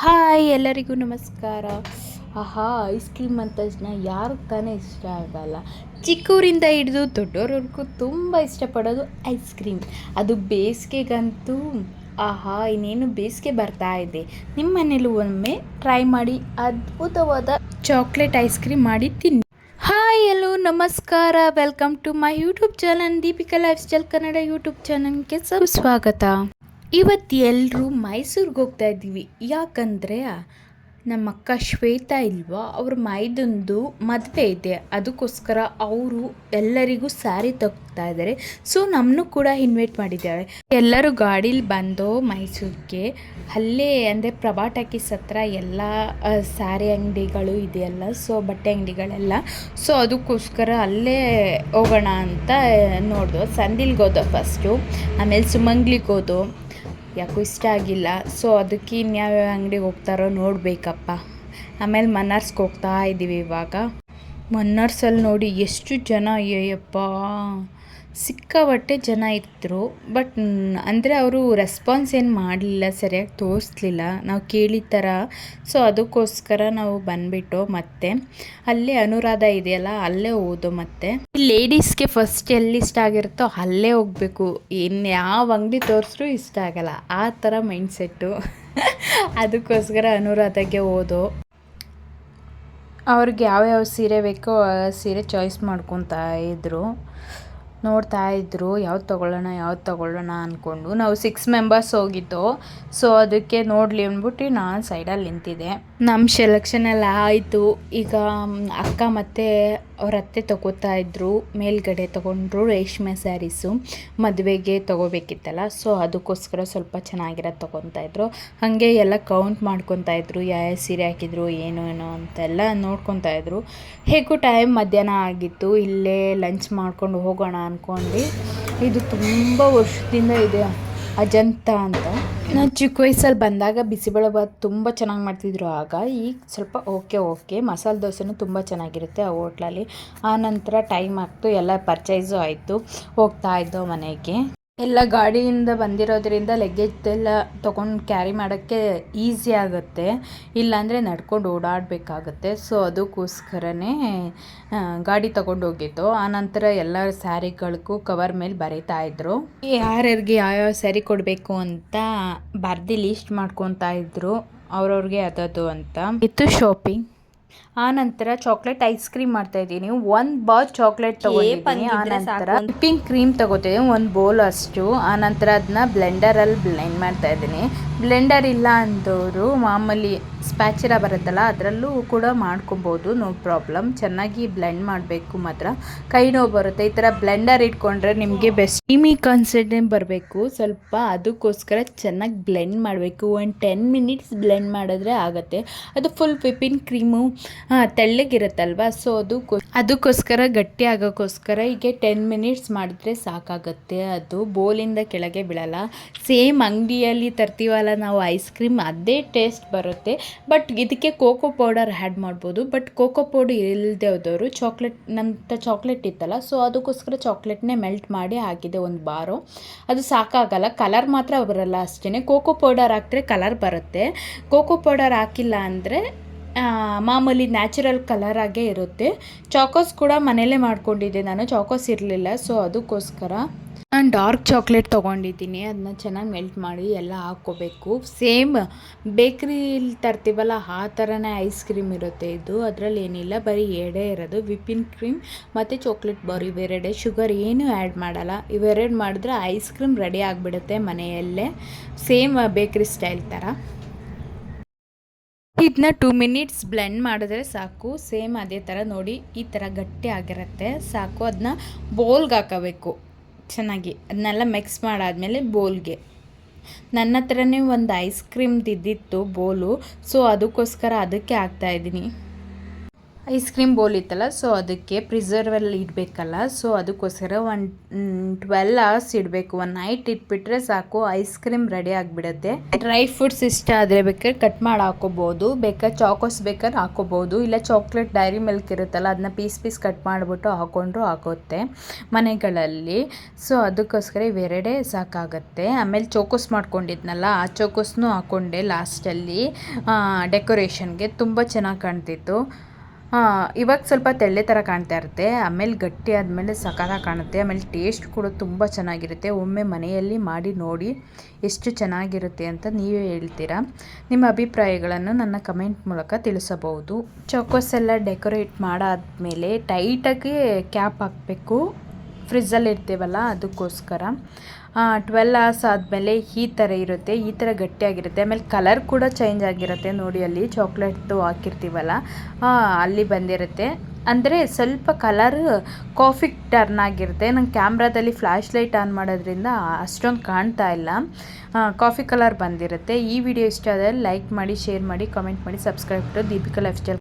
Hi ಎಲ್ಲರಿಗೂ ನಮಸ್ಕಾರ. ಆಹಾ, ಐಸ್ ಕ್ರೀಮ್ ಅಂದ ತಕ್ಷಣ ಯಾರಿಗೆ ತಾನೇ ಇಷ್ಟ ಆಗಲ್ಲ. ಚಿಕ್ಕವರಿಂದ ಹಿಡಿದು ದೊಡ್ಡವ್ರವರೆಗೂ ತುಂಬ ಇಷ್ಟಪಡೋದು ಐಸ್ ಕ್ರೀಮ್. ಅದು ಬೇಸಿಗೆಗಂತೂ ಆಹಾ, ಇನ್ನೇನು ಬೇಸಿಗೆ ಬರ್ತಾ ಇದೆ. ನಿಮ್ಮ ಮನೇಲೂ ಒಮ್ಮೆ ಟ್ರೈ ಮಾಡಿ ಅದ್ಭುತವಾದ ಚಾಕ್ಲೇಟ್ ಐಸ್ ಕ್ರೀಮ್ ಮಾಡಿ ತಿನ್ನಿ. ಹಾಯ್ ಎಲ್ಲೋ ನಮಸ್ಕಾರ, welcome to my YouTube channel Deepika lifestyle Kannada YouTube ಚಾನಲ್ಗೆ ಸ್ವಾಗತ. ಇವತ್ತು ಎಲ್ಲರೂ ಮೈಸೂರಿಗೆ ಹೋಗ್ತಾ ಇದ್ದೀವಿ. ಯಾಕಂದರೆ ನಮ್ಮ ಅಕ್ಕ ಶ್ವೇತಾ ಇಲ್ವಾ, ಅವ್ರ ಮೈದೊಂದು ಮದುವೆ ಇದೆ. ಅದಕ್ಕೋಸ್ಕರ ಅವರು ಎಲ್ಲರಿಗೂ ಸ್ಯಾರಿ ತಗೋತಾ ಇದ್ದಾರೆ. ಸೊ ನಮ್ಮನ್ನು ಕೂಡ ಇನ್ವೈಟ್ ಮಾಡಿದ್ದಾರೆ. ಎಲ್ಲರೂ ಗಾಡೀಲಿ ಬಂದು ಮೈಸೂರಿಗೆ ಅಲ್ಲೇ ಅಂದರೆ ಪ್ರಭಾ ಟಾಕೀಸ್ ಹತ್ರ ಎಲ್ಲ ಸ್ಯಾರಿ ಅಂಗಡಿಗಳು ಇದೆಯಲ್ಲ, ಸೊ ಬಟ್ಟೆ ಅಂಗಡಿಗಳೆಲ್ಲ. ಸೊ ಅದಕ್ಕೋಸ್ಕರ ಅಲ್ಲೇ ಹೋಗೋಣ ಅಂತ ನೋಡ್ದು. ಸಂದಿಲ್ಗೆ ಹೋದೋ ಫಸ್ಟು, ಆಮೇಲೆ ಸುಮಂಗ್ಲಿಗೆ ಹೋದೋ. ಯಾಕೋ ಇಷ್ಟ ಆಗಿಲ್ಲ. ಸೊ ಅದಕ್ಕೆ ಇನ್ಯಾವ್ಯಾವ ಅಂಗಡಿಗೆ ಹೋಗ್ತಾರೋ ನೋಡಬೇಕಪ್ಪ. ಆಮೇಲೆ ಮನ್ನಾರ್ಸ್ಗೆ ಹೋಗ್ತಾ ಇದ್ದೀವಿ ಇವಾಗ. ಮನ್ನಾರ್ಸಲ್ಲಿ ನೋಡಿ ಎಷ್ಟು ಜನ, ಅಯ್ಯಪ್ಪ ಸಿಕ್ಕಾಪಟ್ಟೆ ಜನ ಇದ್ದರು. ಬಟ್ ಅಂದರೆ ಅವರು ರೆಸ್ಪಾನ್ಸ್ ಏನು ಮಾಡಲಿಲ್ಲ, ಸರಿಯಾಗಿ ತೋರಿಸ್ಲಿಲ್ಲ ನಾವು ಕೇಳಿದ ಥರ. ಸೊ ಅದಕ್ಕೋಸ್ಕರ ನಾವು ಬಂದುಬಿಟ್ಟು ಮತ್ತೆ ಅಲ್ಲೇ ಅನುರಾಧ ಇದೆಯಲ್ಲ, ಅಲ್ಲೇ ಹೋದೋ. ಮತ್ತೆ ಲೇಡೀಸ್ಗೆ ಫಸ್ಟ್ ಎಲ್ಲಿ ಇಷ್ಟ ಆಗಿರುತ್ತೋ ಅಲ್ಲೇ ಹೋಗಬೇಕು. ಇನ್ನು ಯಾವ ಅಂಗಡಿ ತೋರಿಸ್ರೂ ಇಷ್ಟ ಆಗಲ್ಲ, ಆ ಥರ ಮೈಂಡ್ಸೆಟ್ಟು. ಅದಕ್ಕೋಸ್ಕರ ಅನುರಾಧಗೆ ಹೋದೋ. ಅವ್ರಿಗೆ ಯಾವ್ಯಾವ ಸೀರೆ ಬೇಕೋ ಆ ಸೀರೆ ಚಾಯ್ಸ್ ಮಾಡ್ಕೊತಾ ಇದ್ದರು. ನೋಡ್ತಾ ಇದ್ದರು ಯಾವ್ದು ತೊಗೊಳ್ಳೋಣ ಅಂದ್ಕೊಂಡು. ನಾವು 6 ಮೆಂಬರ್ಸ್ ಹೋಗಿದ್ದು. ಸೊ ಅದಕ್ಕೆ ನೋಡಲಿ ಅಂದ್ಬಿಟ್ಟು ನಾನು ಸೈಡಲ್ಲಿ ನಿಂತಿದ್ದೆ. ನಮ್ಮ ಸೆಲೆಕ್ಷನ್ ಎಲ್ಲ ಆಯಿತು. ಈಗ ಅಕ್ಕ ಮತ್ತು ಅವ್ರ ಅತ್ತೆ ತೊಗೋತಾ ಇದ್ದರು. ಮೇಲ್ಗಡೆ ತೊಗೊಂಡ್ರು ರೇಷ್ಮೆ ಸ್ಯಾರೀಸು, ಮದುವೆಗೆ ತೊಗೋಬೇಕಿತ್ತಲ್ಲ. ಸೊ ಅದಕ್ಕೋಸ್ಕರ ಸ್ವಲ್ಪ ಚೆನ್ನಾಗಿರೋದು ತೊಗೊತಾ ಇದ್ರು. ಹಾಗೆ ಎಲ್ಲ ಕೌಂಟ್ ಮಾಡ್ಕೊತಾ ಇದ್ರು, ಯಾವ ಸೀರೆ ಹಾಕಿದ್ರು ಏನು ಅಂತೆಲ್ಲ ನೋಡ್ಕೊತಾ ಇದ್ರು. ಹೇಗೂ ಟೈಮ್ ಮಧ್ಯಾಹ್ನ ಆಗಿತ್ತು. ಇಲ್ಲೇ ಲಂಚ್ ಮಾಡ್ಕೊಂಡು ಹೋಗೋಣ ಅಂದ್ಕೊಂಡು. ಇದು ತುಂಬ ವರ್ಷದಿಂದ ಇದೆ, ಅಜಂತ ಅಂತ. ನಾನು ಚಿಕ್ಕ ವಯಸ್ಸಲ್ಲಿ ಬಂದಾಗ ಬಿಸಿಬೇಳೆಬಾತ್ ತುಂಬ ಚೆನ್ನಾಗಿ ಮಾಡ್ತಿದ್ರು ಆಗ. ಈಗ ಸ್ವಲ್ಪ ಓಕೆ ಮಸಾಲೆ ದೋಸೆನೂ ತುಂಬ ಚೆನ್ನಾಗಿರುತ್ತೆ ಆ ಹೋಟ್ಲಲ್ಲಿ. ಆನಂತರ ಟೈಮ್ ಆಗ್ತು, ಎಲ್ಲ ಪರ್ಚೇಸು ಆಯಿತು, ಹೋಗ್ತಾ ಇದ್ದೋ ಮನೆಗೆ. ಎಲ್ಲ ಗಾಡಿಯಿಂದ ಬಂದಿರೋದ್ರಿಂದ ಲಗೇಜ್ ಎಲ್ಲ ತೊಗೊಂಡು ಕ್ಯಾರಿ ಮಾಡೋಕ್ಕೆ ಈಸಿ ಆಗುತ್ತೆ, ಇಲ್ಲಾಂದರೆ ನಡ್ಕೊಂಡು ಓಡಾಡಬೇಕಾಗತ್ತೆ. ಸೊ ಅದಕ್ಕೋಸ್ಕರನೇ ಗಾಡಿ ತೊಗೊಂಡು ಹೋಗಿದ್ದು. ಆನಂತರ ಎಲ್ಲ ಸ್ಯಾರಿಗಳಿಗೂ ಕವರ್ ಮೇಲೆ ಬರೀತಾಯಿದ್ರು. ಯಾರ್ಯಾರಿಗೆ ಯಾವ್ಯಾವ ಸ್ಯಾರಿ ಕೊಡಬೇಕು ಅಂತ ಬರ್ದು ಲೀಸ್ಟ್ ಮಾಡ್ಕೊತಾ ಇದ್ರು, ಅವ್ರವ್ರಿಗೆ ಅದದು ಅಂತ ಇತ್ತು ಶಾಪಿಂಗ್. ಆನಂತರ ಚಾಕ್ಲೇಟ್ ಐಸ್ ಕ್ರೀಮ್ ಮಾಡ್ತಾಯಿದ್ದೀನಿ. 1 ಬಾಲ್ ಚಾಕ್ಲೇಟ್ ತೊಗೊಂಡಿದ್ದೀನಿ. ಆನಂತರ ವಿಪ್ಪಿಂಗ್ ಕ್ರೀಮ್ ತೊಗೋತಿದ್ದೀನಿ, 1 ಬೌಲ್ ಅಷ್ಟು. ಆನಂತರ ಅದನ್ನ ಬ್ಲೆಂಡರಲ್ಲಿ ಬ್ಲೆಂಡ್ ಮಾಡ್ತಾಯಿದ್ದೀನಿ. ಬ್ಲೆಂಡರ್ ಇಲ್ಲ ಅಂದವರು ಮಾಮೂಲಿ ಸ್ಪ್ಯಾಚುಲ ಬರುತ್ತಲ್ಲ, ಅದರಲ್ಲೂ ಕೂಡ ಮಾಡ್ಕೊಬೋದು, ನೋ ಪ್ರಾಬ್ಲಮ್. ಚೆನ್ನಾಗಿ ಬ್ಲೆಂಡ್ ಮಾಡಬೇಕು, ಮಾತ್ರ ಕೈ ನೋವು ಬರುತ್ತೆ. ಈ ಥರ ಬ್ಲೆಂಡರ್ ಇಟ್ಕೊಂಡ್ರೆ ನಿಮಗೆ ಬೆಸ್ಟ್ ಕ್ರೀಮಿ ಕನ್ಸಿಸ್ಟೆನ್ಸಿ ಬರಬೇಕು ಸ್ವಲ್ಪ. ಅದಕ್ಕೋಸ್ಕರ ಚೆನ್ನಾಗಿ ಬ್ಲೆಂಡ್ ಮಾಡಬೇಕು. 10 ಮಿನಿಟ್ಸ್ ಬ್ಲೆಂಡ್ ಮಾಡಿದ್ರೆ ಆಗುತ್ತೆ. ಅದು ಫುಲ್ ವಿಪ್ಪಿಂಗ್ ಕ್ರೀಮು ತೆಳ್ಳಗಿರುತ್ತಲ್ವ. ಸೊ ಅದಕ್ಕೋಸ್ಕರ ಗಟ್ಟಿ ಆಗೋಕ್ಕೋಸ್ಕರ ಹೀಗೆ 10 ಮಿನಿಟ್ಸ್ ಮಾಡಿದ್ರೆ ಸಾಕಾಗುತ್ತೆ. ಅದು ಬೋಲಿಂದ ಕೆಳಗೆ ಬೀಳಲ್ಲ. ಸೇಮ್ ಅಂಗಡಿಯಲ್ಲಿ ತರ್ತೀವಲ್ಲ ನಾವು ಐಸ್ ಕ್ರೀಮ್, ಅದೇ ಟೇಸ್ಟ್ ಬರುತ್ತೆ. ಬಟ್ ಇದಕ್ಕೆ ಕೋಕೋ ಪೌಡರ್ ಆ್ಯಡ್ ಮಾಡ್ಬೋದು. ಬಟ್ ಕೋಕೋ ಪೌಡರ್ ಇಲ್ಲದೆ ಹೋದವರು ನಮ್ಮ ಚಾಕ್ಲೇಟ್ ಇತ್ತಲ್ಲ, ಸೊ ಅದಕ್ಕೋಸ್ಕರ ಚಾಕ್ಲೇಟ್ನೇ ಮೆಲ್ಟ್ ಮಾಡಿ ಹಾಕಿದೆ 1 ಬಾರು. ಅದು ಸಾಕಾಗಲ್ಲ, ಕಲರ್ ಮಾತ್ರ ಬರಲ್ಲ ಅಷ್ಟೇ. ಕೋಕೋ ಪೌಡರ್ ಹಾಕಿದ್ರೆ ಕಲರ್ ಬರುತ್ತೆ. ಕೋಕೋ ಪೌಡರ್ ಹಾಕಿಲ್ಲ ಅಂದರೆ ಮಾಮೂಲಿ ನ್ಯಾಚುರಲ್ ಕಲರಾಗೇ ಇರುತ್ತೆ. ಚಾಕೋಸ್ ಕೂಡ ಮನೇಲೇ ಮಾಡ್ಕೊಂಡಿದ್ದೆ ನಾನು, ಚಾಕೋಸ್ ಇರಲಿಲ್ಲ. ಸೊ ಅದಕ್ಕೋಸ್ಕರ ನಾನು ಡಾರ್ಕ್ ಚಾಕ್ಲೇಟ್ ತೊಗೊಂಡಿದ್ದೀನಿ. ಅದನ್ನ ಚೆನ್ನಾಗಿ ಮೆಲ್ಟ್ ಮಾಡಿ ಎಲ್ಲ ಹಾಕ್ಕೋಬೇಕು. ಸೇಮ್ ಬೇಕ್ರಿಲಿ ತರ್ತೀವಲ್ಲ ಆ ಥರನೇ ಐಸ್ ಕ್ರೀಮ್ ಇರುತ್ತೆ ಇದು. ಅದರಲ್ಲಿ ಏನಿಲ್ಲ, ಬರೀ ಎರಡೇ ಇರೋದು, ವಿಪ್ಪಿಂಗ್ ಕ್ರೀಮ್ ಮತ್ತು ಚಾಕ್ಲೇಟ್ ಬಾರ್, ಇವೆರಡೇ. ಶುಗರ್ ಏನೂ ಆ್ಯಡ್ ಮಾಡಲ್ಲ. ಇವೆರಡು ಮಾಡಿದ್ರೆ ಐಸ್ ಕ್ರೀಮ್ ರೆಡಿ ಆಗಿಬಿಡುತ್ತೆ ಮನೆಯಲ್ಲೇ, ಸೇಮ್ ಬೇಕ್ರಿ ಸ್ಟೈಲ್ ಥರ. ಇದನ್ನ 2 ಮಿನಿಟ್ಸ್ ಬ್ಲೆಂಡ್ ಮಾಡಿದ್ರೆ ಸಾಕು. ಸೇಮ್ ಅದೇ ಥರ ನೋಡಿ, ಈ ಥರ ಗಟ್ಟಿ ಆಗಿರುತ್ತೆ ಸಾಕು. ಅದನ್ನ ಬೋಲ್ಗೆ ಹಾಕೋಬೇಕು ಚೆನ್ನಾಗಿ. ಅದನ್ನೆಲ್ಲ ಮಿಕ್ಸ್ ಮಾಡಾದಮೇಲೆ ಬೋಲ್ಗೆ, ನನ್ನ ಹತ್ರನೇ ಒಂದು ಐಸ್ ಕ್ರೀಮ್ದು ಇದ್ದಿತ್ತು ಬೋಲು. ಸೊ ಅದಕ್ಕೋಸ್ಕರ ಅದಕ್ಕೆ ಹಾಕ್ತಾಯಿದ್ದೀನಿ. ಐಸ್ ಕ್ರೀಮ್ ಬೌಲ್ ಇತ್ತಲ್ಲ, ಸೊ ಅದಕ್ಕೆ ಪ್ರಿಸರ್ವೆಲ್ಲ ಇಡಬೇಕಲ್ಲ, ಸೊ ಅದಕ್ಕೋಸ್ಕರ 12 hours ಇಡಬೇಕು. 1 night ಇಟ್ಬಿಟ್ರೆ ಸಾಕು, ಐಸ್ ಕ್ರೀಮ್ ರೆಡಿ ಆಗಿಬಿಡುತ್ತೆ. ಡ್ರೈ ಫ್ರೂಟ್ಸ್ ಇಷ್ಟ ಆದರೆ ಬೇಕಾದ್ರೆ ಕಟ್ ಮಾಡಿ ಹಾಕೋಬೋದು, ಬೇಕಾದ್ರೆ ಚಾಕೋಸ್ ಬೇಕಾದ್ರೆ ಹಾಕೋಬೋದು, ಇಲ್ಲ ಚಾಕ್ಲೇಟ್ ಡೈರಿ ಮಿಲ್ಕ್ ಇರುತ್ತಲ್ಲ ಅದನ್ನ ಪೀಸ್ ಕಟ್ ಮಾಡಿಬಿಟ್ಟು ಹಾಕೊಂಡ್ರು ಆಗುತ್ತೆ ಮನೆಗಳಲ್ಲಿ. ಸೊ ಅದಕ್ಕೋಸ್ಕರ ಇವೆರಡೇ ಸಾಕಾಗತ್ತೆ. ಆಮೇಲೆ ಚೋಕೋಸ್ ಮಾಡ್ಕೊಂಡಿದ್ನಲ್ಲ, ಆ ಚೋಕೋಸ್ನೂ ಹಾಕ್ಕೊಂಡೆ ಲಾಸ್ಟಲ್ಲಿ ಡೆಕೋರೇಷನ್ಗೆ. ತುಂಬ ಚೆನ್ನಾಗಿ ಕಾಣ್ತಿತ್ತು. ಇವಾಗ ಸ್ವಲ್ಪ ತೆಳ್ಳೆ ಥರ ಕಾಣ್ತಾ ಇರುತ್ತೆ, ಆಮೇಲೆ ಗಟ್ಟಿ ಆದಮೇಲೆ ಸಖತ್ತಾಗಿ ಕಾಣುತ್ತೆ. ಆಮೇಲೆ ಟೇಸ್ಟ್ ಕೂಡ ತುಂಬ ಚೆನ್ನಾಗಿರುತ್ತೆ. ಒಮ್ಮೆ ಮನೆಯಲ್ಲಿ ಮಾಡಿ ನೋಡಿ ಎಷ್ಟು ಚೆನ್ನಾಗಿರುತ್ತೆ ಅಂತ ನೀವೇ ಹೇಳ್ತೀರಾ. ನಿಮ್ಮ ಅಭಿಪ್ರಾಯಗಳನ್ನು ನನ್ನ ಕಮೆಂಟ್ ಮೂಲಕ ತಿಳಿಸಬಹುದು. ಚೋಕೋಸ್ ಎಲ್ಲ ಡೆಕೋರೇಟ್ ಮಾಡಾದ್ಮೇಲೆ ಟೈಟಾಗಿ ಕ್ಯಾಪ್ ಹಾಕಬೇಕು, ಫ್ರಿಜ್ಜಲ್ಲಿ ಇರ್ತೀವಲ್ಲ ಅದಕ್ಕೋಸ್ಕರ. 12 hours ಆದಮೇಲೆ ಈ ಥರ ಇರುತ್ತೆ, ಈ ಥರ ಗಟ್ಟಿಯಾಗಿರುತ್ತೆ. ಆಮೇಲೆ ಕಲರ್ ಕೂಡ ಚೇಂಜ್ ಆಗಿರುತ್ತೆ ನೋಡಿ, ಅಲ್ಲಿ ಚಾಕ್ಲೇಟ್ದು ಹಾಕಿರ್ತೀವಲ್ಲ ಅಲ್ಲಿ ಬಂದಿರುತ್ತೆ. ಅಂದರೆ ಸ್ವಲ್ಪ ಕಲರ್ ಕಾಫಿ ಟರ್ನ್ ಆಗಿರುತ್ತೆ. ನಂಗೆ ಕ್ಯಾಮ್ರಾದಲ್ಲಿ ಫ್ಲ್ಯಾಶ್ ಲೈಟ್ ಆನ್ ಮಾಡೋದ್ರಿಂದ ಅಷ್ಟೊಂದು ಕಾಣ್ತಾ ಇಲ್ಲ, ಕಾಫಿ ಕಲರ್ ಬಂದಿರುತ್ತೆ. ಈ ವಿಡಿಯೋ ಇಷ್ಟ ಆದರೆ ಲೈಕ್ ಮಾಡಿ, ಶೇರ್ ಮಾಡಿ, ಕಮೆಂಟ್ ಮಾಡಿ, subscribe to Deepika life style.